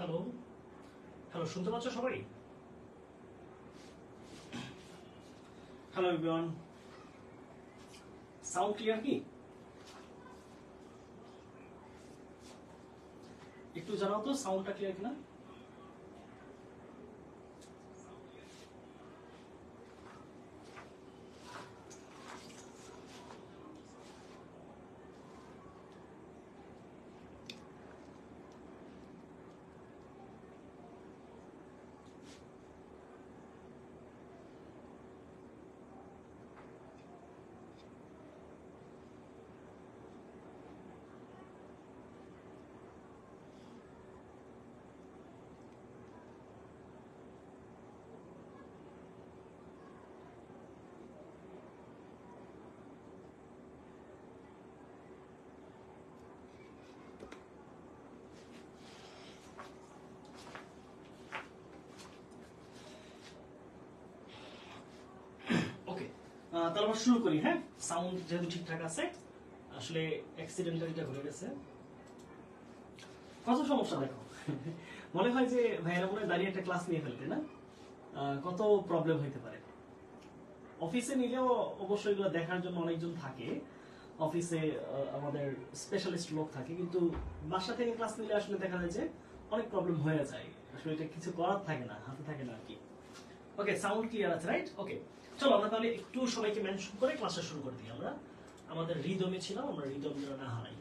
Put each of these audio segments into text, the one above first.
Hello hello, শুনতে পাচ্ছ সবাই? হ্যালো এভরিওয়ান, সাউন্ড ক্লিয়ার কি? একটু জানাও তো সাউন্ডটা ক্লিয়ার কিনা। ওকে, তাহলে আমরা শুরু করি। হ্যাঁ, সাউন্ড যেহেতু ঠিকঠাক আছে, আসলে অ্যাক্সিডেন্টালিটা ঘটে গেছে। কত সমস্যা দেখো, মনে হয় যে ভাইয়েরা মনে হয় দাঁড়িয়ে একটা ক্লাস নিয়ে ফেলতে না, কত প্রবলেম হইতে পারে। অফিসে নিলেও অবশ্যই এগুলো দেখার জন্য অনেকজন থাকে, অফিসে আমাদের স্পেশালিস্ট লোক থাকে, কিন্তু বাসা থেকে ক্লাস নিলে আসলে দেখা যায় যে অনেক প্রবলেম হয়ে যায়। আসলে এটা কিছু করার থাকে না, হাতে থাকে না আর কি। ওকে, সাউন্ড ক্লিয়ার আছে, রাইট? ওকে, চলো আমরা তাহলে একটু সবাইকে মেনশন করে ক্লাসটা শুরু করে দিই। আমরা আমাদের রিদমে ছিলাম, আমরা রিদম না হারাই।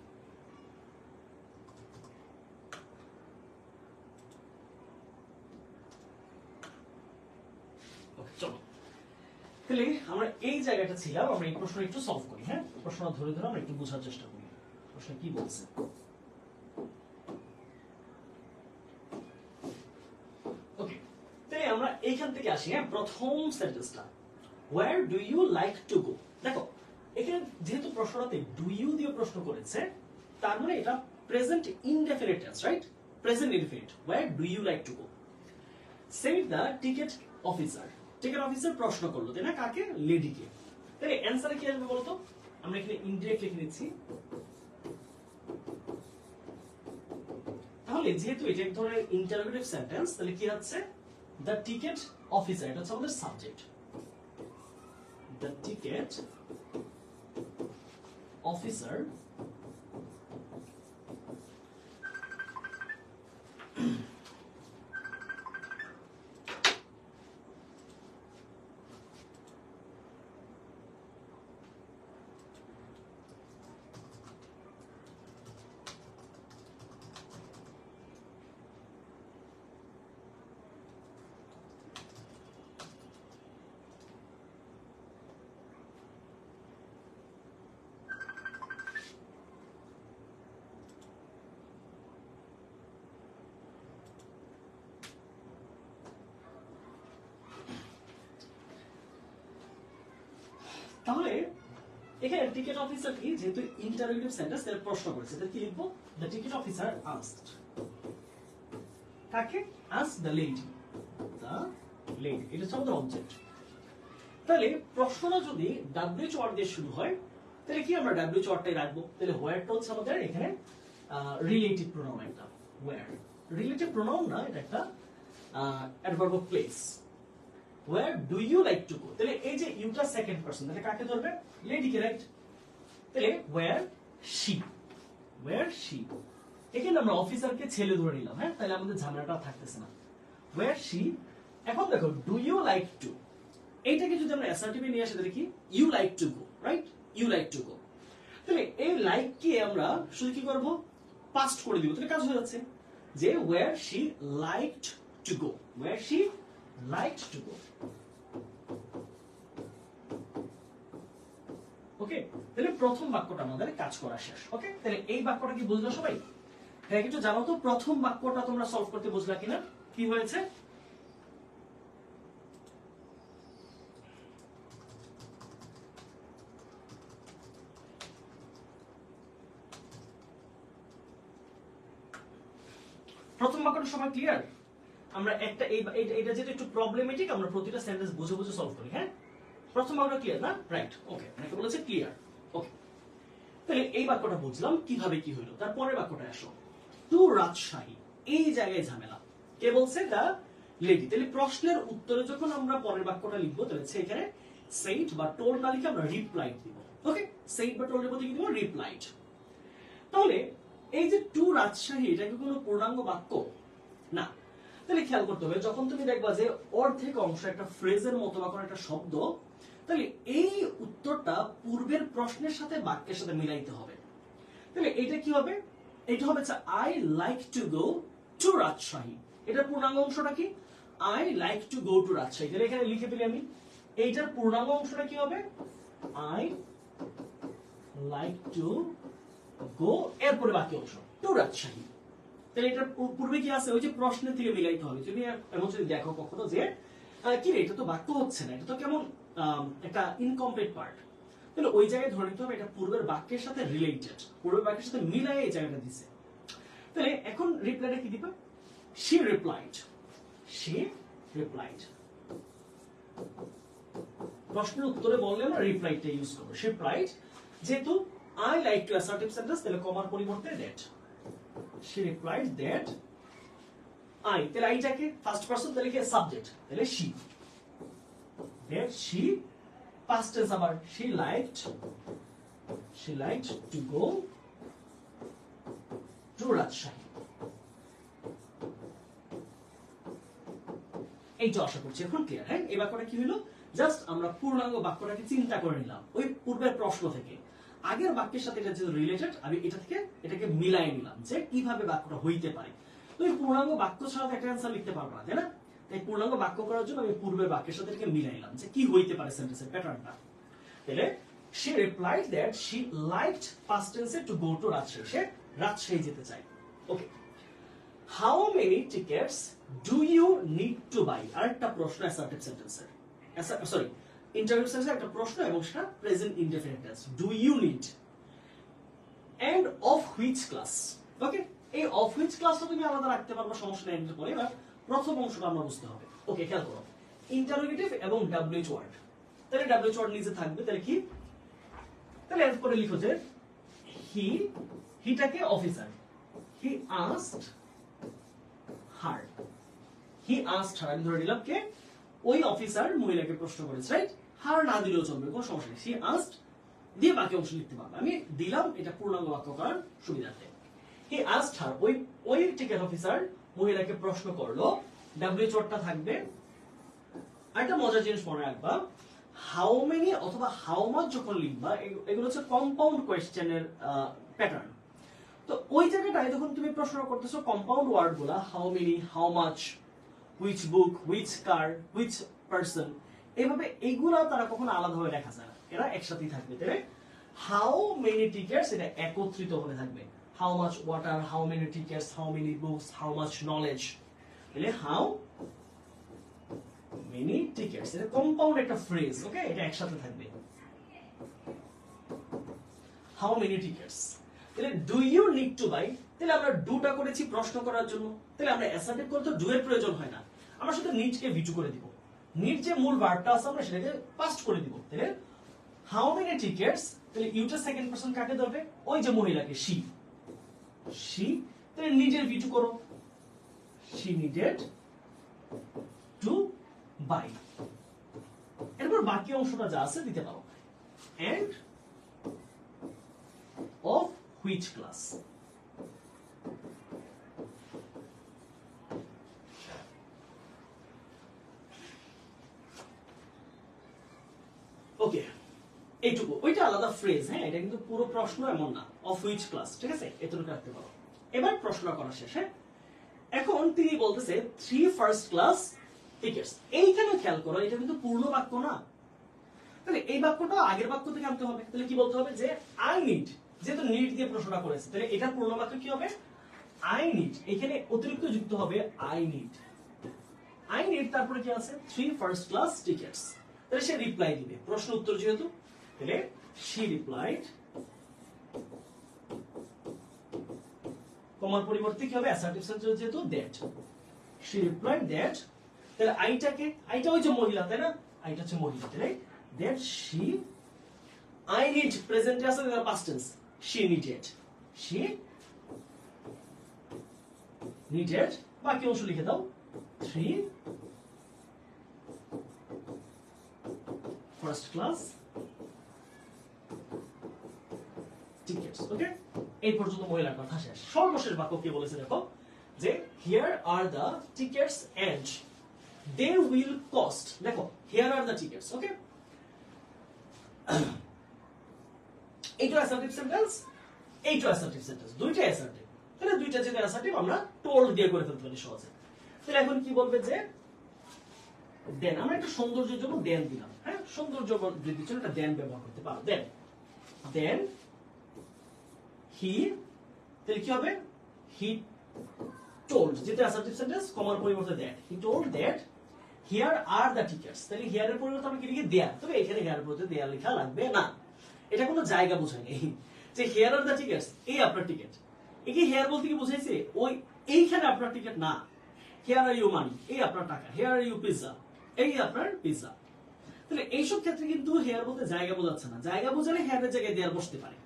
ওকে, চলো তাহলে আমরা এই জায়গাটা ছিলাম, আমরা এই প্রশ্নটা একটু সলভ করি। হ্যাঁ, প্রশ্নটা ধরে ধরে আমরা একটু বোঝার চেষ্টা করি প্রশ্ন কি বলছে। ওকে, তাই আমরা এইখান থেকে আসি। হ্যাঁ, প্রথম সেন্টেন্সটা, where do you like to go? দেখো এখানে যেহেতু প্রশ্নটাতে ডু ইউ দিয়ে প্রশ্ন করেছে, তার মানে এটা present indefinite tense, right? Present indefinite, where do you like to go? Shed the ticket officer. Ticket officer প্রশ্ন করলো, তাই না? কাকে? লেডিকে। তাহলে অ্যানসারে কি আসবে বলতো? আমরা এখানে ইনডিরেক্ট লিখে নিচ্ছি। তাহলে যেহেতু এটা এক ধরনের ইন্টারোগেটিভ সেন্টেন্স, তাহলে কি হচ্ছে? দ্য টিকেট অফিসার, এটা হচ্ছে আমাদের সাবজেক্ট। দ্য টিকেট অফিসার তাহলে এখানে টিকেট অফিসার কি, যেহেতু ইন্টারোগেটিভ সেন্টেন্স, তাহলে প্রশ্ন করেছে, তাহলে কি লিখবো? The ticket officer asked. কাকে? Asked the lady. The lady, এটা হচ্ছে আমাদের অবজেক্ট। তাহলে প্রশ্নটা যদি ডাব্লিউএইচ ওয়ার্ড দিয়ে শুরু হয়, তাহলে কি আমরা ডাব্লিউএইচ ওয়ার্ডটাই রাখবো। তাহলে হোয়ারটা হচ্ছে আমাদের এখানে রিলেটিভ প্রোনাউন। একটা হোয়ার রিলেটিভ প্রোনাউন না, এটা একটা adverb of place. Where do you like to go? তাহলে এই যে ইউটা সেকেন্ড পারসন, তাহলে কাকে ধরবে? লেডিকে, রাইট? তাহলে where she, where she, এখানে আমরা অফিসারকে ছেলে ধরে নিলাম। হ্যাঁ, তাহলে আমাদের ঝামেলাটা থাকতেছে না। where she। এখন দেখো do you like to, এইটাকে যদি আমরা অ্যাসার্টিভে নিয়ে আসি, তাহলে কি? you like to go, right? you like to go। তাহলে এই লাইক কে আমরা শুধু কি করব? পাস্ট করে দিব, তাহলে কাজ হয়ে যাচ্ছে যে where she liked to go, where she liked to go। ওকে, তাহলে প্রথম বাক্যটা আমাদের কাজ করা শেষ। ওকে, তাহলে এই বাক্যটা কি বুঝলো সবাই? হ্যাঁ, একটু জানো তো প্রথম বাক্যটা তোমরা সলভ করতে বুঝলা কিনা? কি হয়েছে? প্রথম বাক্যটা সবাই ক্লিয়ার? আমরা একটা এটা যেটা একটু প্রবলেমেটিক, আমরা প্রতিটা সেন্টেন্স বুঝে বুঝে সলভ করি। হ্যাঁ, প্রথম বাক্যটা ক্লিয়ার না? রাইট, ওকে, অনেকে বলেছে ক্লিয়ার। ওকে, তাহলে এই বাক্যটা বুঝলাম কিভাবে কি হইলো। তারপরের বাক্যটা আসো, টু রাজশাহী। এই জায়গায় ঝামেলা। কে বলছে? The lady. তাহলে প্রশ্নের উত্তরে যখন আমরা পরের বাক্যটা লিখবো তাহলে সেখানে said বা told না লিখে আমরা replied দিব। ওকে, said বা told এর বদলে কি দিব? replied। তাহলে এই যে টু রাজশাহী, এটা কি কোনো পূর্ণাঙ্গ বাক্য? না। তাহলে খেয়াল করতে হবে, যখন তুমি দেখবা যে অর্ধেক অংশ একটা ফ্রেজের মতো বা কোনো একটা শব্দ, তাহলে এই উত্তরটা পূর্বের প্রশ্নের সাথে বাক্যের সাথে মিলাইতে হবে। তাহলে এটা কি হবে? এটা হবে I like to go to Rajshahi. এটার পূর্ণাঙ্গ অংশটা কি? I like to go to Rajshahi. তাহলে এখানে লিখে ফেলি আমি, এইটার পূর্ণাঙ্গ অংশটা কি হবে? আই লাইক টু গো, এরপরে বাকি অংশ টু রাজশাহী। তাহলে এটার পূর্বে কি আছে? ওই যে প্রশ্নের থেকে মিলাইতে হবে। তুমি এমন যদি দেখো কখনো যে কি রে, এটা তো বাক্য হচ্ছে না, এটা তো কেমন একটা ইনকমপ্লিট পার্ট, তাহলে ওই জায়গায় ধরে নিতে হবে এটা পূর্বের বাক্যের সাথে রিলেটেড, পূর্বের বাক্যের সাথে মিলাই এই জায়গাটা দিছে। তাহলে এখন রিপ্লাইটা কি দিবা? she replied, she replied। প্রশ্নের উত্তরে বললে আমরা রিপ্লাইটা ইউজ করব। she replied, যেহেতু I like to assertive sentence, তাহলে কমার পরিবর্তে that। she replied that I, তাহলে আইটাকে ফার্স্ট পারসন, তাহলে কি সাবজেক্ট, তাহলে she, that she, past tense আবার she liked to go to Rajshahi. এইটা আশা করছি এখন ক্লিয়ার। হ্যাঁ, এই বাক্যটা কি হলো? জাস্ট আমরা পূর্ণাঙ্গ বাক্যটাকে চিন্তা করে নিলাম ওই পূর্বের প্রশ্ন থেকে, আগের বাক্যের সাথে এটা যেহেতু রিলেটেড, আমি এটা থেকে এটাকে মিলাই নিলাম যে কিভাবে বাক্যটা হইতে পারে। তো এই পূর্ণাঙ্গ বাক্য ছাড়া একটা অ্যান্সার লিখতে পারবো না, তাই না? তাই পূর্ণাঙ্গ বাক্য করার জন্য আমি পূর্বের বাক্যের সাথে এটাকে মিলাইলাম যে কি হইতে পারে সেন্টেন্সের প্যাটার্নটা। তাহলে she replied that she liked past tense to go to Rajshahi, সে রাজশাহী যেতে চায়। ওকে, how many tickets do you need to buy? আরেকটা প্রশ্ন অ্যাসার্টিভ সেন্টেন্সের, সরি ইন্টারভিউ সেন্টেন্সের একটা প্রশ্ন এবং সেটা present indefinite tense. do you need and of which class? ওকে, এই of which ক্লাসটা তুমি আলাদা রাখতে পারবে, সমস্যা নেই এর পরে। এবার প্রথম অংশটা আমরা বুঝতে হবে। ওকে, খেয়াল করো, ইন্টারোগেটিভ এবং WH ওয়ার্ড। তাহলে WH ওয়ার্ড নিচে থাকবে, তাহলে কি? তাহলে এরপরে লিখো যে হিটাকে অফিসার, he asked her, আমি ধরে নিলাম কে? ওই অফিসার মহিলাকে প্রশ্ন করেছে, রাইট? হার না দিলেও চলবে, কোনো সমস্যা নেই। she asked দিয়ে বাকি অংশ লিখতে পারবে, আমি দিলাম এটা পূর্ণাঙ্গ বাক্য করার সুবিধার্থে। he asked her, ওই টিকেট অফিসার মহিলাকে প্রশ্ন করলো, WH ওয়ার্ডটা থাকবে। আর একটা মজার জিনিস মনে রাখবা, হাউ মেনি অথবা হাউ মাচ যখন লিখবা, এগুলো হচ্ছে কম্পাউন্ড কোয়েশ্চেনের প্যাটার্ন। তো ওই জায়গাটায় যখন তুমি প্রশ্ন করতেছো কম্পাউন্ড ওয়ার্ড গুলা, how many, how much, which book, which car, which person, এইভাবে এইগুলা তারা কখনো আলাদাভাবে লেখা যায় না, এরা একসাথেই থাকবে। তাহলে হাউ মেনি টিকেটস এটা একত্রিত হয়ে থাকবে, how much water, how many tickets, how many books, how much knowledge. তাহলে হাউ মেনি টিকেটস এটা কম্পাউন্ড একটা ফ্রেজ, ওকে, এটা একসাথে থাকবে। হাউ মেনি টিকেটস, তাহলে do you need to buy, তাহলে আমরা ডুটা করেছি প্রশ্ন করার জন্য, তাহলে আমরা অ্যাসার্টিভ করতে ডু এর প্রয়োজন হয় না, আমরা শুধু নিডকে ভিটু করে দিব। নিড যে মূল ভার্বটা আছে আমরা সেটাকে পাস্ট করে দিব। তাহলে হাউ মেনি টিকেটস, তাহলে ইউটা সেকেন্ড পারসন কাকে ধরবে? ওই যে মহিলাকে, শি, তাহলে নিডের ভিটু করো, শি নিডেড টু বাই। এরপর বাকি অংশটা যা আছে দিতে পারো, এন্ড of which class? ওকে, এইটুকু, ওইটা আলাদা ফ্রেজ। হ্যাঁ, এটা কিন্তু পুরো প্রশ্ন এমন না, অফ হুইচ ক্লাস, ঠিক আছে? এতটুকু রাখতে পারো। এবার প্রশ্ন করা শেষ। হ্যাঁ, এখন তিনি বলতেছে 3 ফার্স্ট ক্লাস টিকেটস। এইখানে খেয়াল করো, এটা কিন্তু পূর্ণ বাক্য না, তাহলে এই বাক্যটা আগের বাক্য থেকে আনতে হবে। তাহলে কি বলতে হবে? যে আই নিড, যেহেতু নিড দিয়ে প্রশ্নটা করেছে, তাহলে এটা পূর্ণ বাক্য কি হবে? আই নিড, এখানে অতিরিক্ত যুক্ত হবে আই নিড, তারপরে কি আছে? 3 ফার্স্ট ক্লাস টিকেটস। তাহলে সে রিপ্লাই দিবে, প্রশ্ন উত্তর যেহেতু, তাহলে she replied, কমার পরিবর্তে কি হবে? অ্যাসার্টিভ সেন্টেন্স যেহেতু that, she replied that, তাহলে আইটা ওই যে মহিলা, তাই না? আইটা হচ্ছে মহিলা, তাহলে that she, I need প্রেজেন্টে আছে past tense, she needed বাকি অংশ লিখে দাও 3 ফার্স্ট ক্লাস টিকেটস। ওকে, এই পর্যন্ত মহিলার কথা শেষ। সর্বশেষ বাক্য কি বলেছে দেখো, যে here are the tickets and they will cost. দেখো here are the tickets. Okay, এইটা অ্যাসার্টিভ সেন্টেন্স, এইটা অ্যাসার্টিভ সেন্টেন্স, দুইটা অ্যাসার্টিভ। তাহলে দুইটা যদি অ্যাসার্টিভ আমরা টোল্ড দিয়ে করে ফেলতে পারি সহজে। তাহলে এখন কি বলবে যে দেন, আমরা একটা সৌন্দর্যের জন্য দেন দিলাম। হ্যাঁ, সৌন্দর্য বৃদ্ধির জন্য একটা দেন ব্যবহার করতে পারো। দেন হি, তাহলে কি হবে, হি told, যেটা অ্যাসার্টিভ সেন্টেন্স, কমার পরিবর্তে that, he told that here are the tickets. তাহলে হিয়ার এর পরিবর্তে আমরা কি লিখি, দেয়ার। তবে এখানে হিয়ার এর পরিবর্তে দেয়ার লেখা লাগবে না, এটা কোনো জায়গা বোঝায় নেই। যে হিয়ার আর দ্য টিকেটস, এই আপনার টিকেট। এই কি হিয়ার বলতে কি বুঝাইছে, ওই এইখানে আপনার টিকেট না। হিয়ার আর ইউ মানি, এই আপনার টাকা। হিয়ার আর ইউ পিজ্জা, এই আপনার পিজ্জা। তাহলে এইসব ক্ষেত্রে কিন্তু হেয়ার বলতে জায়গা বোঝাচ্ছে না। জায়গা বোঝালে হেয়ারের জায়গায় দেয়ার বসতে পারে,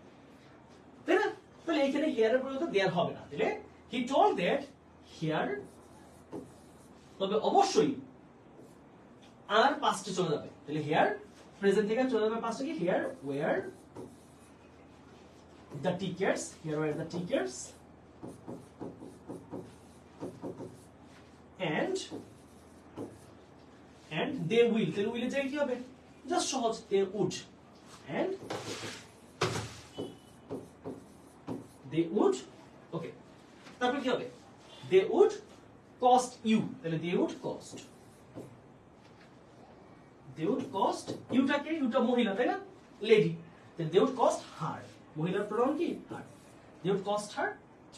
তাই না? তাহলে এখানে হেয়ারের পরিবর্তে দেয়ার হবে না। তাহলে হি টোল্ড দ্যাট হিয়ার, তবে অবশ্যই আর পাস্টে চলে যাবে। তাহলে হিয়ার প্রেজেন্ট থেকে চলে যাবে পাস্টে, কি here were the tickets, here were the tickets and they will, তাহলে উইলের জায়গায় কি হবে, জাস্ট সহজ they would, and they would, ওকে, তারপর কি হবে, they would cost you, তাহলে they would cost, they would cost, ইউটা কে, ইউটা মহিলা তাই না, lady, then they would cost her, মহিলার প্রোনাউন কি her, they would cost her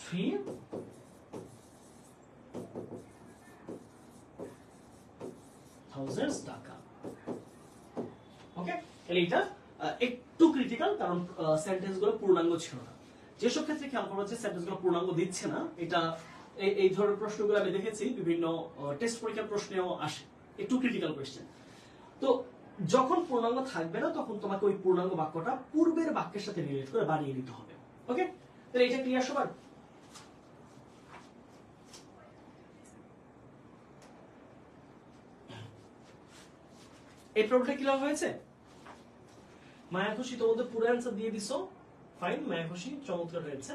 3,000 টাকা। ওকে, তাহলে এটা একটু ক্রিটিক্যাল, কারণ সেন্টেন্স গুলো পূর্ণাঙ্গ ছিল না। যেসব ক্ষেত্রে খেয়াল করা হচ্ছে সেন্টেন্স গুলো পূর্ণাঙ্গ দিচ্ছে না, এটা এই ধরনের প্রশ্নগুলো আমি দেখেছি বিভিন্ন টেস্ট পরীক্ষার প্রশ্নেও আসে, একটু ক্রিটিক্যাল কোয়েশ্চেন। তো যখন পূর্ণাঙ্গ থাকবে না, তখন তোমাকে ওই পূর্ণাঙ্গ বাক্যটা পূর্বের বাক্যের সাথে রিলেট করে বাড়িয়ে নিতে হবে। ওকে, তাহলে এটা ক্লিয়ার সবার? এই প্রবলেমটা ক্লিয়ার হয়েছে? মায়া খুশি তোমাদের পুরো অ্যান্সার দিয়ে দিছো, ফাইন। মায়া খুশি চমৎকার হয়েছে।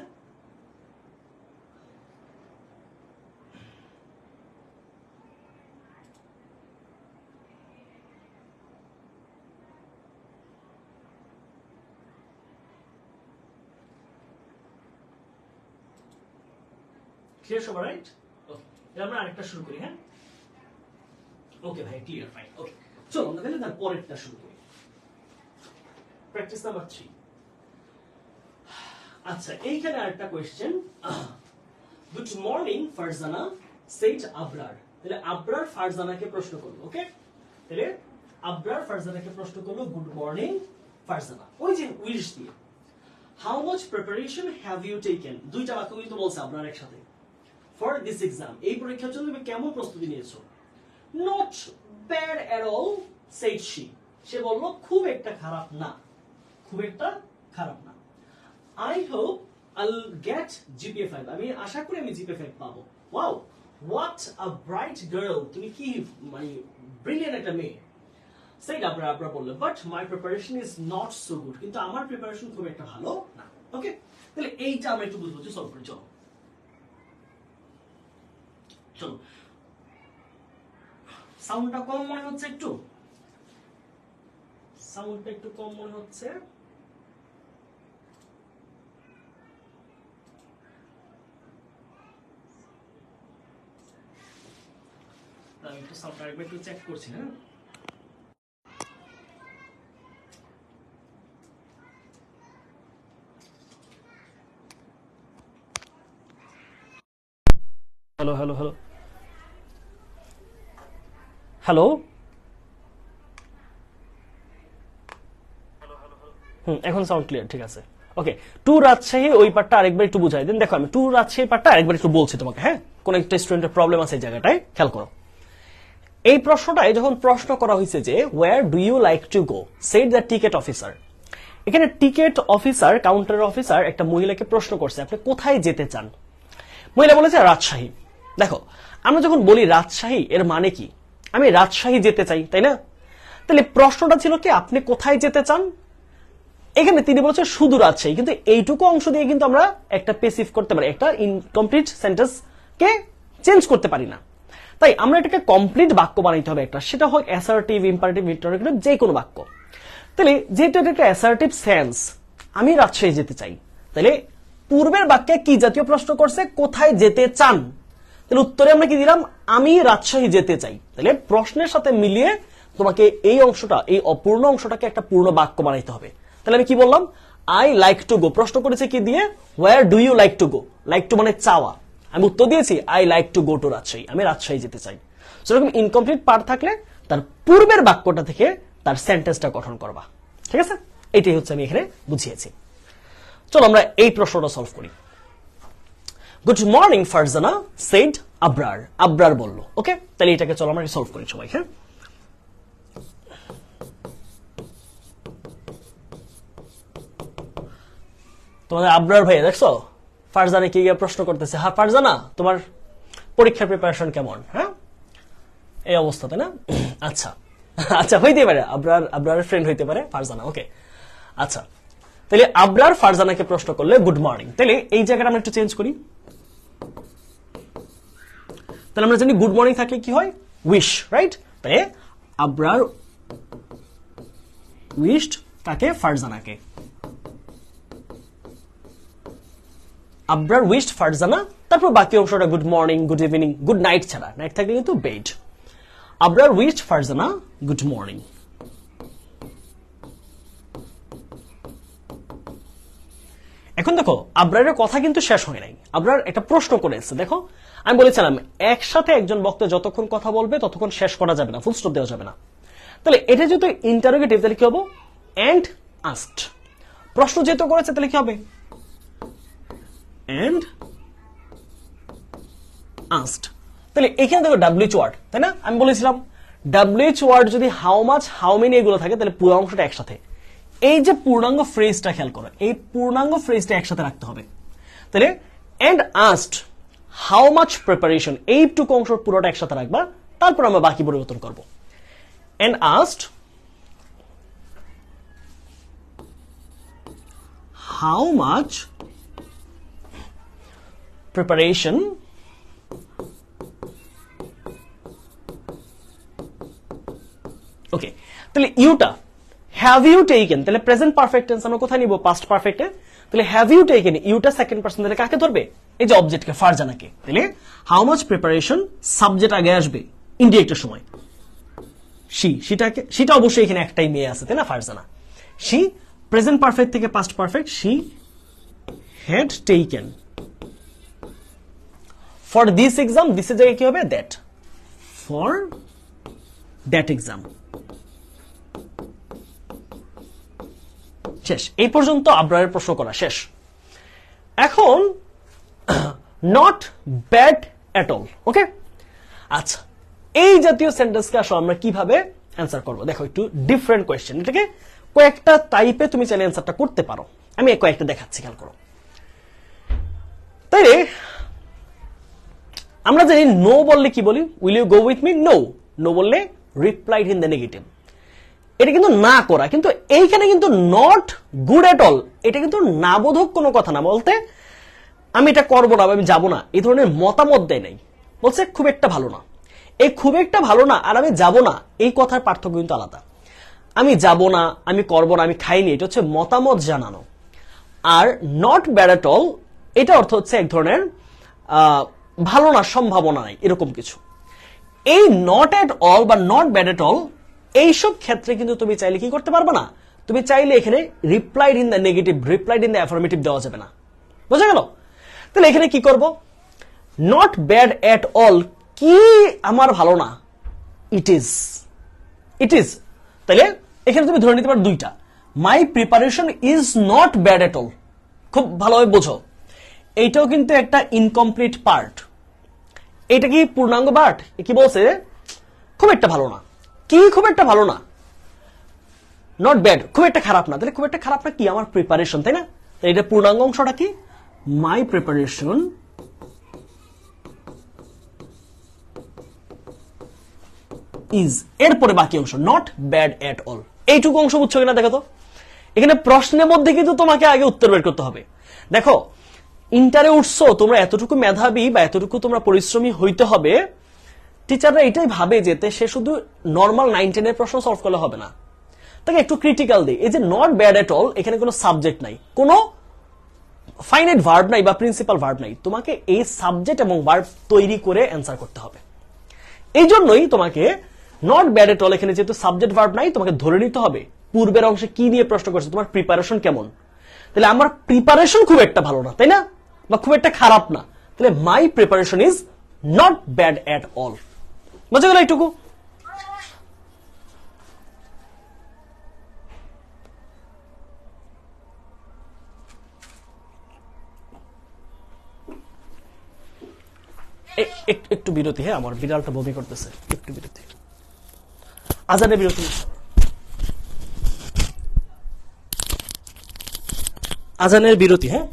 ক্লিয়ার সবার? রাইট, ওকে, এবার আমরা আরেকটা শুরু করি। হ্যাঁ, ওকে ভাই, ক্লিয়ার, ফাইন। ওকে, চলো আমরা তাহলে তার পরেরটা শুরু করি। Practice number 3। আচ্ছা, এইখানে আরেকটা question. Good morning Farzana said Abrar. তাহলে আবরার ফারজানাকে প্রশ্ন করলো। ওকে, তাহলে আবরার ফারজানাকে প্রশ্ন করলো গুড মর্নিং ফারজানা, ওই যে উইশ দিয়ে। How much preparation have you taken, দুইটা বাক্য কিন্তু বলছে আবরার একসাথে। ফর দিস এক্সাম, এই পরীক্ষার জন্য তুমি কেমন প্রস্তুতি নিয়েছো? Not bad at all said she, সে বলল খুব একটা খারাপ না, খুব একটা খারাপ না। I hope I'll get GPA 5, আমি আশা করি আমি জিপিএ 5 পাবো। Wow, what a bright girl, তুমি কি মানে ব্রিলিয়ান্ট একটা মেয়ে। সেড আবরা বললো, but my preparation is not so good, কিন্তু আমার প্রিপারেশন খুব একটা ভালো না। ওকে, তাহলে এইটা আমরা একটু বুঝবো, সলভ করি। চলো চলো, সাউন্ডটা কম মনে হচ্ছে, একটু সাউন্ডটা একটু কম মনে হচ্ছে। আমি একটু সাউন্ডটা আরেকবার একটু চেক করছি। হ্যাঁ, হ্যালো হ্যালো হ্যালো হ্যালো, এখন সাউন্ড ক্লিয়ার, ঠিক আছে। ওকে, টু রাজশাহী ওই পার্টটা আরেকবার একটু বুঝাই দেন। দেখো আমি টু রাজশাহী পার্টটা আরেকবার একটু বলছি তোমাকে। হ্যাঁ, কোন একটা স্টুডেন্টের প্রবলেম আছে এই জায়গাটায়, খেয়াল করো। এই প্রশ্নটায় যখন প্রশ্ন করা হয়েছে যে where do you like to go, said the ticket officer. এখানে টিকেট অফিসার, কাউন্টার অফিসার একটা মহিলাকে প্রশ্ন করছে আপনি কোথায় যেতে চান। মহিলা বলেছে রাজশাহী। দেখো আমরা যখন বলি রাজশাহী এর মানে কি? আমি রাজশাহী যেতে চাই, তাই না? তাহলে প্রশ্নটা ছিল কি আপনি কোথায় যেতে চান? এখানে তিনি বলছেন শুধু রাজশাহী, কিন্তু এইটুকু অংশ দিয়ে কিন্তু আমরা একটা পেসিভ করতে পারি, একটা ইনকমপ্লিট সেন্টেন্স কে চেঞ্জ করতে পারি না। তাই আমরা এটাকে কমপ্লিট বাক্য বানাইতে হবে একটা, সেটা হয় অ্যাসার্টিভ, ইম্পারেটিভ, ইন্টারোগেটিভ, যে কোনো বাক্য। তাহলে যেহেতু এটা একটা অ্যাসার্টিভ সেন্স, আমি রাজশাহী যেতে চাই, তাহলে পূর্বের বাক্যে কি জাতীয় প্রশ্ন করছে? কোথায় যেতে চান? তাহলে উত্তরে আমরা কি দিলাম? আমি রাজশাহী যেতে চাই। তাহলে প্রশ্নের সাথে মিলিয়ে তোমাকে এই অংশটা, এই অপূর্ণ অংশটাকে একটা পূর্ণ বাক্য বানাইতে হবে। তাহলে আমি কি বললাম? I like to go. প্রশ্ন করেছে কি দিয়ে? Where do you like to go? Like to মানে চাওয়া, আমি উত্তর দিয়েছি I like to go to Rajshahi, আমি রাজশাহী যেতে চাই। সেরকম ইনকমপ্লিট পার্ট থাকলে তার পূর্বের বাক্যটা থেকে তার সেন্টেন্সটা গঠন করবা। ঠিক আছে, এটাই হচ্ছে আমি এখানে বুঝিয়েছি। চলো আমরা এই প্রশ্নটা সলভ করি। Good morning Farzana said Abrar. Abrar বললো। ওকে, তাহলে এটাকে চলো আমরা সলভ করি সবাই। হ্যাঁ, তোমাদের আবরার ভাইয়া দেখছো ফারজানা কি প্রশ্ন করতেছে? হ্যাঁ ফারজানা, তোমার পরীক্ষার প্রিপারেশন কেমন? হ্যাঁ, এই অবস্থা, তাই না? আচ্ছা আচ্ছা, হইতে পারে আবরারের ফ্রেন্ড হইতে পারে ফারজানা। ওকে, আচ্ছা, তাহলে আবরার ফারজানাকে প্রশ্ন করলে গুড মর্নিং। তাহলে এই জায়গাটা আমরা একটু চেঞ্জ করি। তাহলে আমরা জানি গুড মর্নিং থাকলে কি হয়? Wish, right? তাহলে আবরার উইশড কাকে? ফারজানাকে। আবরার উইশড ফারজানা, তারপর বাকি অংশটা good morning, good evening, good night ছাড়া, নাইট থাকলে কিন্তু bed. Abrar wished Farzana good morning. এখন দেখো আবরারের কথা কিন্তু শেষ হয় নাই, আবরার একটা প্রশ্ন করে এসেছে। দেখো আমি বলেছিলাম একসাথে একজন বক্তা যতক্ষণ কথা বলবে ততক্ষণ শেষ করা যাবে না, ফুল স্টপ দেওয়া যাবে না। তাহলে এটা যেহেতু ইন্টারোগেটিভ, তাহলে কি হবে? And asked. প্রশ্ন যেহেতু করেছে তাহলে কি হবে? And asked. তাহলে এখানে দেখো ডাব্লিউএইচ ওয়ার্ড, তাই না? আমি বলেছিলাম ডাব্লিউএইচ ওয়ার্ড যদি হাউ মাচ, হাউ মেনি এগুলো থাকে তাহলে পুরো অংশটা একসাথে। এই যে পূর্ণাঙ্গ ফ্রেজটা খেয়াল করো, এই পূর্ণাঙ্গ ফ্রেজটা একসাথে রাখতে হবে। তাহলে and asked how much preparation, এইটুকু অংশ পুরোটা একসাথে রাখবা, তারপর আমরা বাকি পরিবর্তন করব। And asked how much preparation okay. তাহলে ইউটা হ্যাভ ইউ টেকেন, তাহলে প্রেজেন্ট পারফেক্ট টেন্স আমরা কোথায় নিব? পাস্ট পারফেক্টে। তাহলে হ্যাভ ইউ টেকেন, ইউটা সেকেন্ড পারসন, তাহলে কাকে ধরবে? এই যে অবজেক্টকে, ফারজানাকে। তাহলে হাউ মাচ প্রিপারেশন, সাবজেক্ট আগে আসবে ইনডিরেক্টের সময়। সেটা অবশ্যই এখানে একটাই মেয়ে আছে, তাই না? ফারজানা। শি প্রেজেন্ট পারফেক্ট থেকে past perfect, she had taken for this exam, দিসের জায়গায় কি হবে? That, for that exam. শেষ, এই পর্যন্ত আবরারের প্রশ্ন করা শেষ। এখন not bad at all. Okay, আচ্ছা, এই জাতীয় সেন্টেন্সকে আসলে আমরা কিভাবে অ্যান্সার করবো? দেখো একটু ডিফারেন্ট কোয়েশ্চেন, এটাকে কয়েকটা টাইপে তুমি চাইলে অ্যান্সারটা করতে পারো। আমি কয়েকটা দেখাচ্ছি, খেয়াল করো। তাইলে আমরা জানি নো বললে কি বলি? Will you go with me? No. No বললে রিপ্লাইড ইন দ্য নেগেটিভ, এটা কিন্তু না করা। কিন্তু এইখানে কিন্তু নট গুড এট অল, এটা কিন্তু না বোধক কোনো কথা না। বলতে আমি এটা করবো না, আমি যাবো না, এই ধরনের মতামত দেয় নাই। বলছে খুব একটা ভালো না। এই খুব একটা ভালো না আর আমি যাব না, এই কথার পার্থক্য কিন্তু আলাদা। আমি যাব না, আমি করবো না, আমি খাইনি, এটা হচ্ছে মতামত জানানো। Are not bad at all, এটা অর্থ হচ্ছে এক ধরনের ভালো না, সম্ভাবনা নাই, এরকম কিছু। এই নট এট অল বা নট ব্যাড এট অল, এইসব ক্ষেত্রে কিন্তু তুমি চাইলে কি করতে পারবে না? তুমি চাইলে এখানে replied in the negative, replied in the affirmative দেওয়া যাবে না। বোঝা গেল? তাহলে এখানে কি করব? নট ব্যাড এট অল, কি আমার ভালো না? It is, it is. তাহলে এখানে তুমি ধরে নিতে পারো দুইটা, my preparation is not bad at all. খুব ভালোভাবে বোঝো, এইটাও কিন্তু একটা ইনকমপ্লিট পার্ট। এটা কি পূর্ণাঙ্গ পার্ট? কি বলছে? খুব একটা ভালো না। কি খুব একটা ভালো না? নট ব্যাড, খুব একটা খারাপ না। তাহলে খুব একটা খারাপ না কি? আমার প্রিপারেশন, তাই না? এটা পূর্ণাঙ্গ অংশটা কি? মাই প্রিপারেশন ইজ, এরপরে বাকি অংশ নট ব্যাড এট অল। এইটুকু অংশ বুঝছো কিনা দেখো তো। এখানে প্রশ্নের মধ্যে কিন্তু তোমাকে আগে উত্তর বের করতে হবে। দেখো ইন্টারে উঠছো, তোমরা এতটুকু মেধাবী বা এতটুকু তোমরা পরিশ্রমী হইতে হবে, টিচাররা এটাই ভাবে যে সে শুধু নর্মাল 9-10 এর প্রশ্ন সলভ করলে হবে না, তাকে একটু ক্রিটিক্যাল দেয়। এই যে নট ব্যাড এট অল, এখানে কোনো সাবজেক্ট নাই, কোনো ফাইনাইট ভার্ব নাই বা প্রিন্সিপাল ভার্ব নাই, তোমাকে এই সাবজেক্ট এবং ভার্ব তৈরি করে অ্যান্সার করতে হবে। এই জন্যই তোমাকে নট ব্যাড এট অল, এখানে যেহেতু সাবজেক্ট ভার্ব নাই, তোমাকে ধরে নিতে হবে পূর্বের অংশে কি নিয়ে প্রশ্ন করছে, তোমার প্রিপারেশন কেমন। তাহলে আমার প্রিপারেশন খুব একটা ভালো না, তাই না, বা খুব একটা খারাপ না, তাহলে my preparation is not bad at all. বুঝা গেল এইটুকু? একটু বিরতি, হ্যাঁ আমার বিড়ালটা বমি করতেছে, একটু বিরতি, আজানের বিরতি, আজানের বিরতি, হ্যাঁ।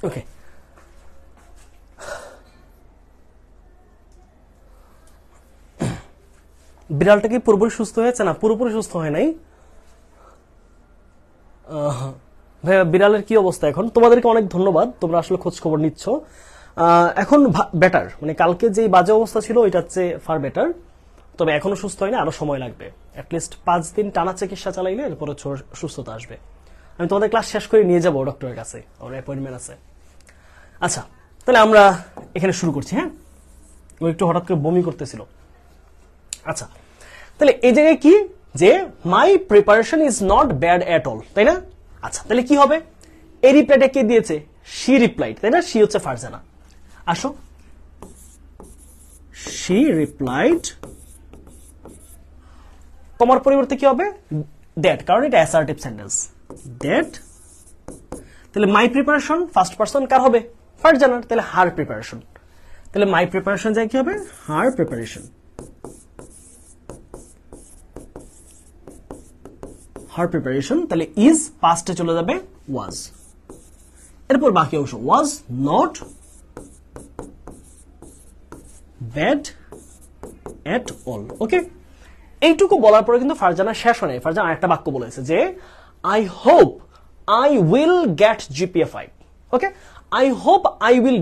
ওকে, বিড়ালটা কি পুরোপুরি সুস্থ হয়েছে? না, পুরোপুরি সুস্থ হয় নাই। ভাইয়া বিড়ালের কি অবস্থা এখন? তোমাদেরকে অনেক ধন্যবাদ, তোমরা আসলে খোঁজ খবর নিচ্ছ। এখন বেটার, মানে কালকে যে বাজে অবস্থা ছিল ওইটা হচ্ছে ফার বেটার, তবে এখনো সুস্থ হয় না, আরো সময় লাগবে। অ্যাটলিস্ট 5 দিন টানা চিকিৎসা চালাইলে এরপরে সুস্থতা আসবে। আমি তোমাদের ক্লাস শেষ করে নিয়ে যাবো ডক্টরের কাছে, ওর অ্যাপয়েন্টমেন্ট আছে। আচ্ছা, তাহলে আমরা এখানে শুরু করছি। হ্যাঁ, ও একটু হঠাৎ করে বমি করতেছিল। আচ্ছা, তাহলে এই জায়গায় কি যে my preparation is not bad at all, তাই না? আচ্ছা, তাহলে কি হবে? এই রিপ্লাইটা কে দিয়েছে? শি রিপ্লাইড, তাই না? শি হচ্ছে ফারজানা। আসো, শি রিপ্লাইড, কমার পরিবর্তে কি হবে? দ্যাট, কারণ এটা অ্যাসার্টিভ সেন্টেন্স। দ্যাট, তাহলে মাই প্রিপারেশন ফার্স্ট পারসন কার হবে? ফারজানার, তাহলে হার প্রিপারেশন। তাহলে মাই প্রিপারেশন যায় কি হবে? Her preparation. হার প্রিপারেশন, তাহলে ইজ পাস্টে চলে যাবে ওয়াজ। এরপর বাকি অংশ was not bad at all. Okay, এইটুকু বলার পরে কিন্তু ফারজানা শেষ হয় নাই। ফারজানা আরেকটা বাক্য বলেছে যে I hope I will get GPA 5. Okay, I hope I will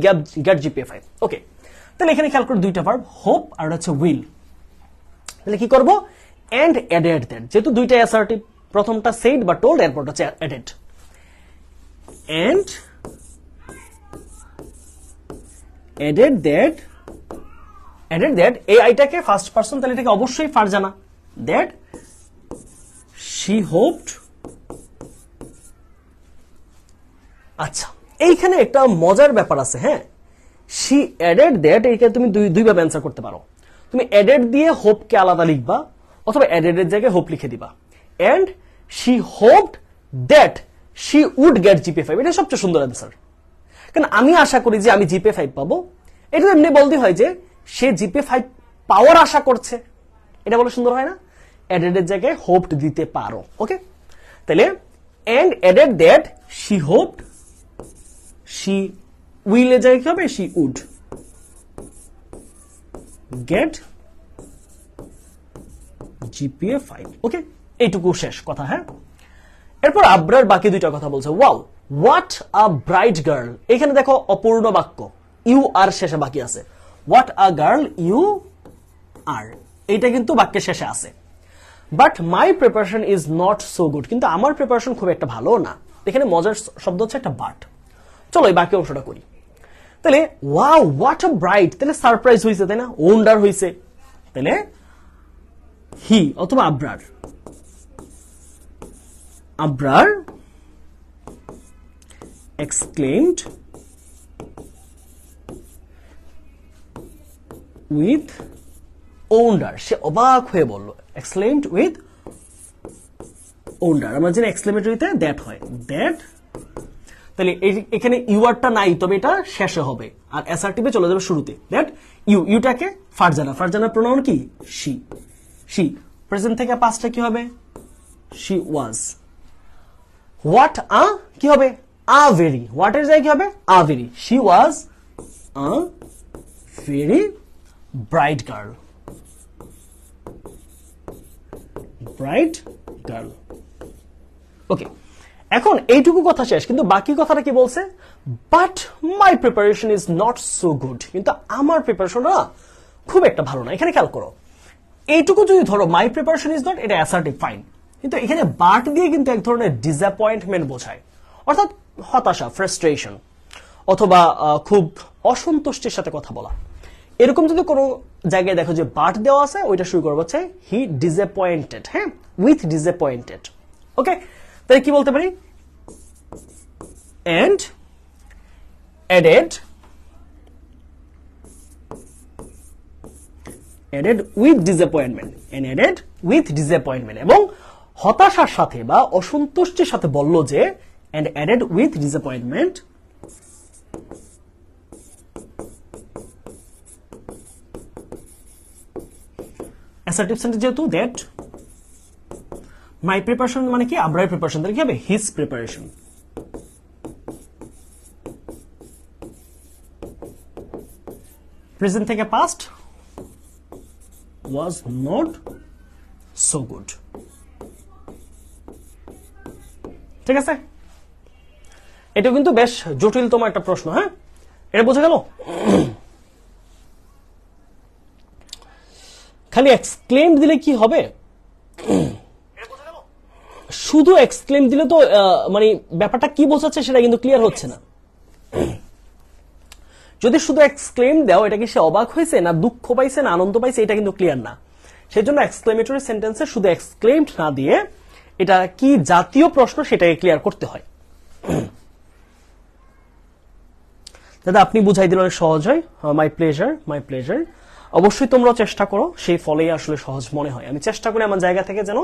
get GPA 5. ওকে, তাহলে এখানে খেয়াল করে দুইটা ভার্ব, হোপ আর হচ্ছে উইল। তাহলে কি করব? এন্ড অ্যাডেড দ্যাট, যেহেতু দুইটা অ্যাসার্টিভ, প্রথমটা সেড বা টোল্ড, এরপর হচ্ছে অ্যাডেড। এন্ড অ্যাডেড দ্যাট, এই আইটাকে ফার্স্ট পারসন, তাহলে এটাকে অবশ্যই ফারজানা। That she hopped. আচ্ছা, এইখানে একটা মজার ব্যাপার আছে। হ্যাঁ, শি অ্যাডেড দ্যাট, এইটা তুমি দুইভাবে অ্যান্সার করতে পারো। তুমি অ্যাডেড দিয়ে হোপকে আলাদা লিখবা, অথবা অ্যাডেড এর জায়গায় হোপ লিখে দিবা। And she hoped that she would get GPA 5, এটা সবচেয়ে সুন্দর অ্যান্সার। কারণ আমি আশা করি যে আমি জিপিএ 5 পাবো, এটা এমনি বলতে হয় যে সে জিপিএ 5 পাওয়ার আশা করছে, এটা বলে সুন্দর হয় না? অ্যাডেড এর জায়গায় হোপড দিতে পারো। ওকে, তাহলে and added that she hoped she will এ যায় কি হবে she would get GPA 5 ওকে এইটুকু শেষ কথা হ্যাঁ এরপর আব্রার বাকি দুইটা কথা বলছে wow what a bright girl এখানে দেখো অপূর্ণ বাক্য ইউ আর শেষে বাকি আছে what a girl you are এইটা কিন্তু বাক্যের শেষে আছে but my preparation is not so good কিন্তু আমার প্রিপারেশন খুব একটা ভালো না এখানে মজার শব্দ হচ্ছে একটা বাট চলো এই বাকি অংশটা করি তাহলে ওয়াও হোয়াট আ ব্রাইট তাহলে সারপ্রাইজ হয়েছে তাই না ওন্ডার হয়েছে তাহলে হি অথবা আব্রার exclaimed with wonder সে অবাক হয়ে বলল exclaimed with wonder আমরা জানি এক্সক্লেমেটরিতে দ্যাট হয় দ্যাট তাহলে এখানে ইউআরটা নাই তবে এটা শেষে হবে আর অ্যাসার্টিভে চলে যাবে শুরুতে দ্যাট ইউটাকে ফারজানা প্রোনাউন কি শি প্রেজেন্ট থেকে পাস্টটা কি হবে শি ওয়াজ হোয়াট কি হবে very what এর জায়গায় কি হবে very she was a very bright girl ওকে এখন এইটুকু কথা শেষ কিন্তু বাকি কথাটা কি বলছে but my preparation is not so good কিন্তু আমার প্রিপারেশন না খুব একটা ভালো না এখানে খেয়াল করো এইটুকু যদি ধরো মাই প্রিপারেশন ইজ নট এটা অ্যাসার্টিভ ফাইন কিন্তু এখানে বাট দিয়ে কিন্তু এক ধরনের ডিসঅ্যাপয়েন্টমেন্ট বোঝায় অর্থাৎ হতাশা ফ্রাস্ট্রেশন অথবা খুব অসন্তুষ্টির সাথে কথা বলা এরকম যদি কোনো জায়গায় দেখো যে বাট দেওয়া আছে ওইটা শুরু করবো হচ্ছে হি ডিসঅ্যাপয়েন্টেড হ্যাঁ উইথ ডিসঅ্যাপয়েন্টেড ওকে তাই কি বলতে পারি and added with disappointment এবং হতাশার সাথে বা অসন্তুষ্টির সাথে বলল যে and added with disappointment assertive sentence যেহেতু that my preparation মানে কি আব্রার প্রিপারেশন তাহলে কি হবে his preparation প্রেজেন্ট থেকে past was not so good ঠিক আছে এটা কিন্তু বেশ জটিলতম একটা প্রশ্ন হ্যাঁ এটা বোঝা গেল খালি এক্সক্লেম দিলে কি হবে শুধু এক্সক্লেম দিলে তো মানে ব্যাপারটা কি বোঝাচ্ছে সেটা কিন্তু ক্লিয়ার হচ্ছে না যদি শুধু এক্সক্লেম দাও এটা কি সে অবাক হয়েছে না দুঃখ পাইছে না আনন্দ পাইছে এটা কিন্তু ক্লিয়ার না সেই জন্য এক্সক্লেমেটরি সেন্টেন্সে শুধু এক্সক্লেমড না দিয়ে এটা কি জাতীয় প্রশ্ন সেটাকে ক্লিয়ার করতে হয় দাদা আপনি বুঝাই দিলে অনেক সহজ হয় মাই প্লেজার অবশ্যই তোমরাও চেষ্টা করো সেই ফলেই আসলে সহজ মনে হয় আমি চেষ্টা করি আমার জায়গা থেকে যেন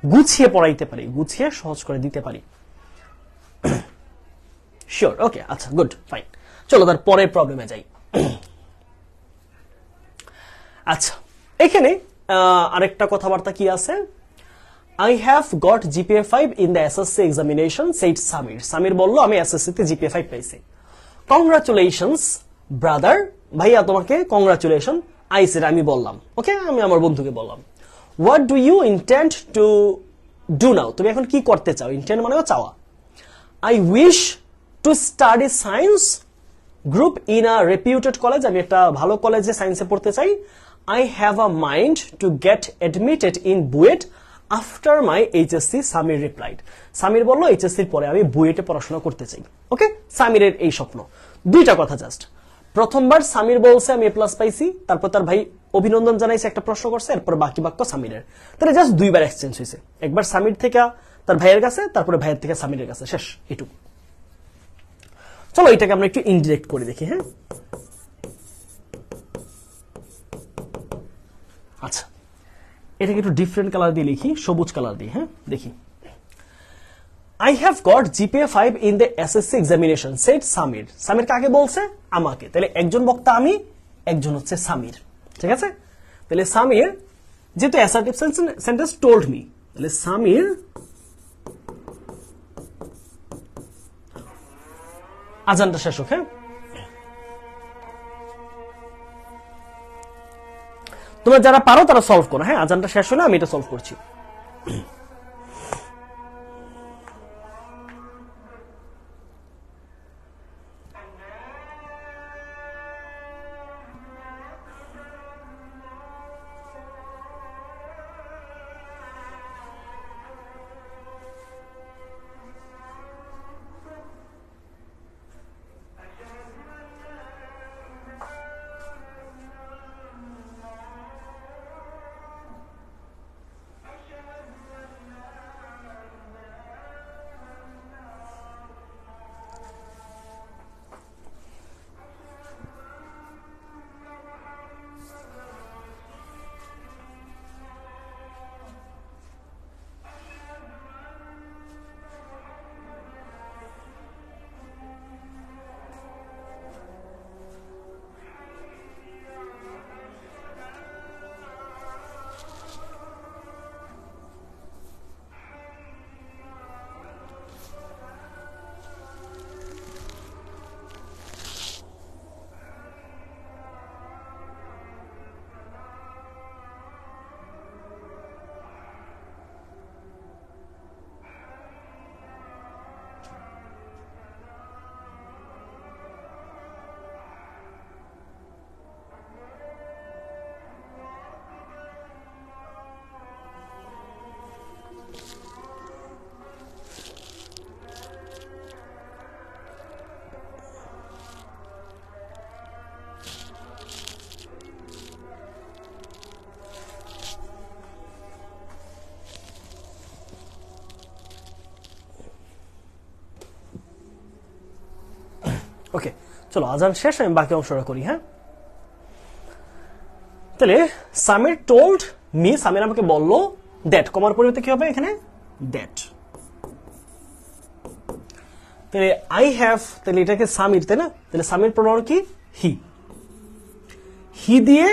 গুছিয়ে পড়াইতে পারি গুছিয়ে সহজ করে দিতে পারি শিওর ওকে আচ্ছা গুড ফাইন চলো তার পরের প্রবলেমে যাই আচ্ছা এখানে আরেকটা কথাবার্তা কি আছে I have got GPA 5 in the SSC examination said Samir বলল আমি এসএসসি তে GPA 5 পেয়েছি কংগ্রাচুলেশনস ব্রাদার ভাইয়া তোমাকে কংগ্রাচুলেশন আই সেড আমি বললাম ওকে আমি আমার বন্ধুকে বললাম what do you intend to do now তুমি এখন কি করতে চাও ইন্টেন্ড মানে চাওয়া I wish to study science group in a reputed college আমি একটা ভালো কলেজে সায়েন্সে পড়তে চাই I have a mind to get admitted in BUET after my HSC Samir replied Samir বলল এইচএসসির পরে আমি বুয়েটে পড়াশোনা করতে চাই ওকে সামিরের এই স্বপ্ন দুইটা কথা জাস্ট প্রথমবার সামির বলছে আমি এ প্লাস পাইছি তারপর তার ভাই অভিনন্দন জানাইছে একটা প্রশ্ন করছে এরপর বাকি বাক্য সামিরের তাহলে জাস্ট দুইবার এক্সচেঞ্জ হয়েছে একবার সামির থেকে তার ভাইয়ের কাছে তারপরে ভাইয়ের থেকে সামিরের কাছে শেষ এটুকু চলো এটাকে আমরা একটু ইনডিরেক্ট করে দেখি হ্যাঁ আচ্ছা এটাকে একটু ডিফারেন্ট কালার দিয়ে লিখি সবুজ কালার দিয়ে হ্যাঁ দেখি I have got GPA 5 in the SSC examination said Samir Samir কাকে বলছে আমাকে তাহলে একজন বক্তা আমি একজন হচ্ছে সামির ঠিক আছে তাহলে সামির যেহেতু অ্যাসার্টিভ সেন্টেন্স told me তাহলে সামির আজানটা শেষ হোক। হ্যাঁ, তোমরা যারা পারো তারা সলভ করো। হ্যাঁ, আজানটা শেষ হলে আমি এটা সলভ করছি। ওকে, চলো আজান শেষ, আমি বাকি অংশটা করি। হ্যাঁ, তাহলে সামির টোল্ড মি, সামির আমাকে বললো দ্যাট, কমার পরিবর্তে কি হবে এখানে দ্যাট। তাহলে আই হ্যাভ, তাহলে এটাকে সামির, তাই না? তাহলে সামির প্রোনাউন কি হি। হি দিয়ে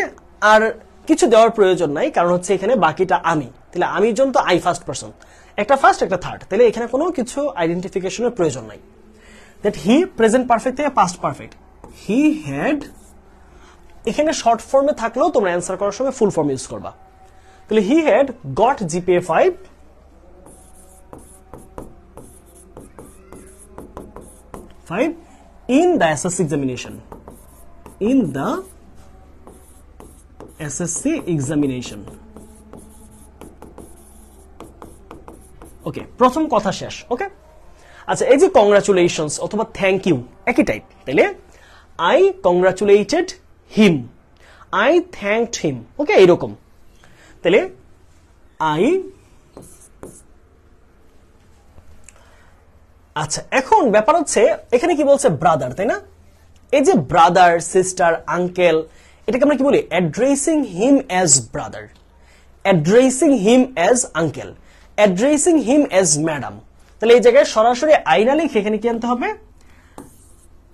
আর কিছু দেওয়ার প্রয়োজন নাই, কারণ হচ্ছে এখানে বাকিটা আমি। তাহলে আমির জন্য তো আই ফার্স্ট পারসন, একটা ফার্স্ট একটা থার্ড, তাহলে এখানে কোনো কিছু আইডেন্টিফিকেশনের প্রয়োজন নাই। দ্যাট হি প্রেজেন্ট পারফেক্ট থেকে পাস্ট পারফেক্ট, হি হ্যাড। এখানে শর্ট ফর্মে থাকলেও তোমরা অ্যান্সার করার সময় ফুল ফর্ম ইউজ করবা। তাহলে he had got GPA 5 in the SSC examination. In the SSC examination. Okay, প্রথম কথা শেষ। ওকে, আচ্ছা, এই যে কংগ্রাচুলেশনস অথবা থ্যাংক ইউ একই টাইপ। তাইলে I congratulated him, I thanked him. Okay, এইরকম। তাহলে আই, আচ্ছা এখন ব্যাপার হচ্ছে এখানে কি বলছে ব্রাদার, তাই না? এই যে ব্রাদার, সিস্টার, আঙ্কেল, এটাকে আমরা কি বলি? Addressing him as brother, addressing him as uncle, addressing him as madam. তাহলে এই জায়গায় সরাসরি আই না লিখে এখানে কি আনতে হবে?